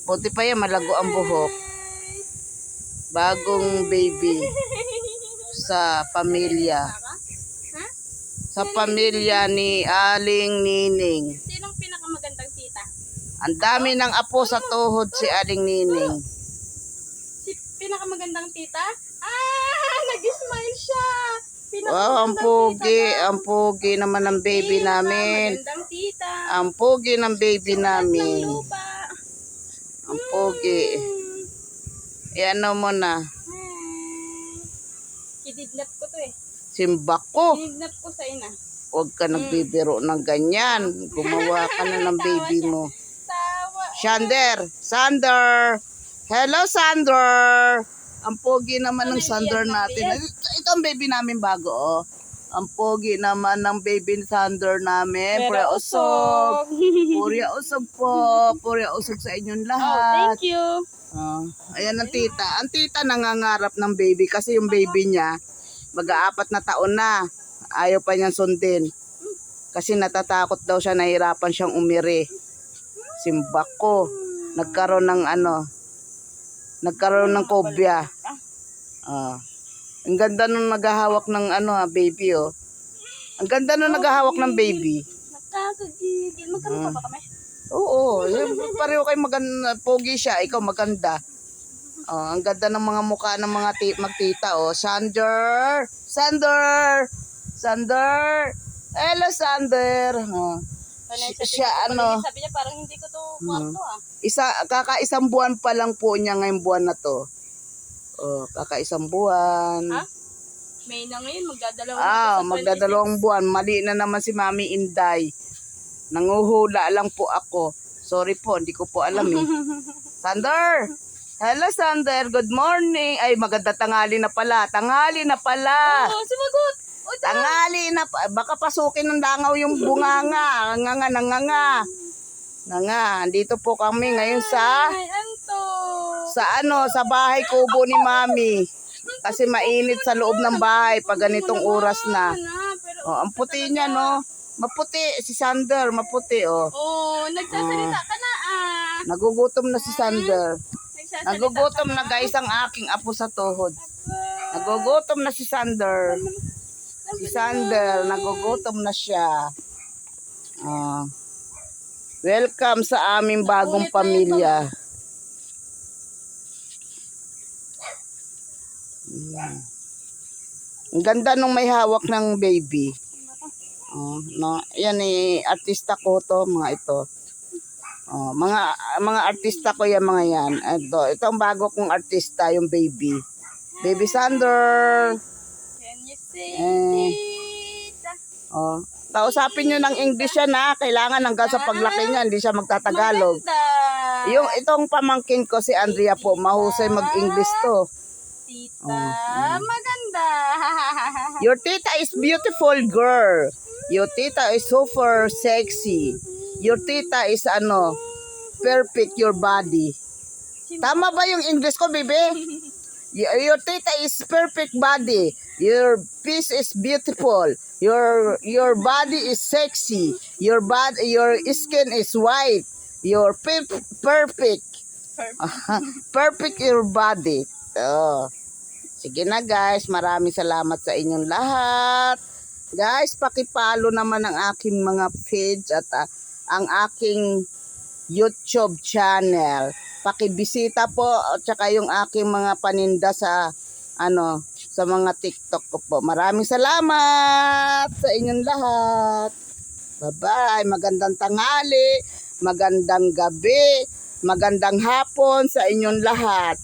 Buti pa yan, malago ang buhok. Bagong baby sa pamilya. Sa pamilya ni Aling Nining. Sinong pinakamagandang tita? Ang dami ng apo sa tuhod si Aling Nining. Si pinakamagandang tita? Ah, nag-smile siya. Wow, ang pogi naman ng baby namin. Magandang tita. Ang pogi ng baby Sukat ng namin. lupa. Ang pogi. Ano mo na. Kididnap ko to eh. Simbak ko. Kididnap ko sa ina. Huwag ka nagbibiro ng ganyan. Gumawa ka na ng baby mo. Tawa. Sander. Hello, Sander. Ang pogi naman ng Sander natin. Ito ang baby namin bago, oh. Ang pogi naman ng baby Sander namin. Pura usog. Pura usog po. Pura usog sa inyong Oh, lahat. thank you. Ayan ang tita. Ang tita nangangarap ng baby kasi yung baby niya mag-aapat na taon na. Ayaw pa niyang sundin. Kasi natatakot daw siya, nahirapan siyang umiri. Simbak ko. Nagkaroon ng kobya. Ang ganda nung naghahawak ng baby, oh. Ang ganda nung naghahawak ng baby. Nakakagigil. Magkano pa kami? Oo, pareho kayo maganda, pogi siya, ikaw maganda. Ang ganda ng mga mukha ng mga magtita, oh. Sander. Hello, Sander. Siya Sabi niya parang hindi ko to kwarto kakaisang buwan pa lang po niya ngayong buwan na to. Kakaisang buwan. Ha? May na ngayon, magdadalawang magdadalawang buwan. Mali na naman si Mami Inday. Nanguhula lang po ako. Sorry po, hindi ko po alam eh. Sander! Hello, Sander. Good morning. Ay, maganda tanghali na pala. Oh, sumagot! Tanghali na pa. Baka pasukin ng dangaw yung bunganga. Nanganga. Andito po kami ngayon sa sa bahay kubo ni Mami. Kasi mainit sa loob ng bahay pag ganitong oras na. Ang puti niya, no? Maputi si Sander, maputi, oh. Nagsasalita ka na Nagugutom na si Sander. Nagugutom na, guys, ang aking apo sa tuhod. Nagugutom na si Sander. Nagugutom na siya. Welcome sa aming bagong pamilya. Ang ganda nung may hawak ng baby. Yan artista ko to, mga ito. Mga artista ko yan, mga yan. Ito ang bago kong artista, yung baby. Baby Sander. Can you say Kausapin nyo ng English yan, ha. Kailangan hanggang sa paglaki niya, hindi siya magtatagalog. Itong pamangkin ko, si Andrea po, mahusay mag-English to. Tita, maganda. Your tita is beautiful girl. Your tita is super sexy. Your tita is perfect your body. Tama ba yung English ko, baby? Your tita is perfect body. Your face is beautiful. Your body is sexy. Your skin is white. Your perfect. Perfect your body. Sige na, guys, maraming salamat sa inyong lahat. Guys, pakipalo naman ang aking mga page at ang aking YouTube channel. Pakibisita po at saka yung aking mga paninda sa sa mga TikTok ko po. Maraming salamat sa inyong lahat. Bye-bye. Magandang tanghali, magandang gabi, magandang hapon sa inyong lahat.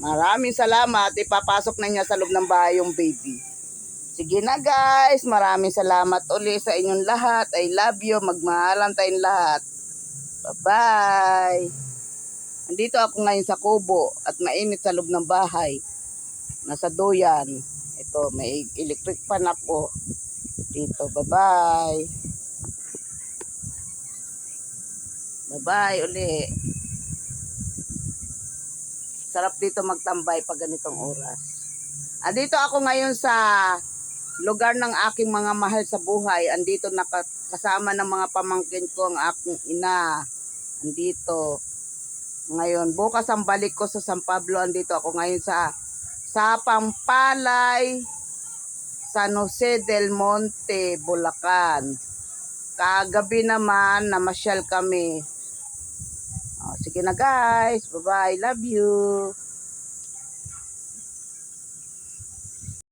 Maraming salamat. Ipapasok na niya sa loob ng bahay yung baby. Sige na, guys. Maraming salamat uli sa inyong lahat. I love you. Magmahalan tayong lahat. Bye-bye. Andito ako ngayon sa kubo at mainit sa loob ng bahay. Nasa doyan. Ito, may electric pan ako. Dito, bye-bye. Bye-bye uli. Sarap dito magtambay pag ganitong oras. Andito ako ngayon sa lugar ng aking mga mahal sa buhay. Andito nakasama ng mga pamangkin ko ang aking ina. Andito. Ngayon, bukas ang balik ko sa San Pablo. Andito ako ngayon sa Pampalay, San Jose del Monte, Bulacan. Kagabi naman, namasyal kami. Sige na guys. Bye-bye. Love you.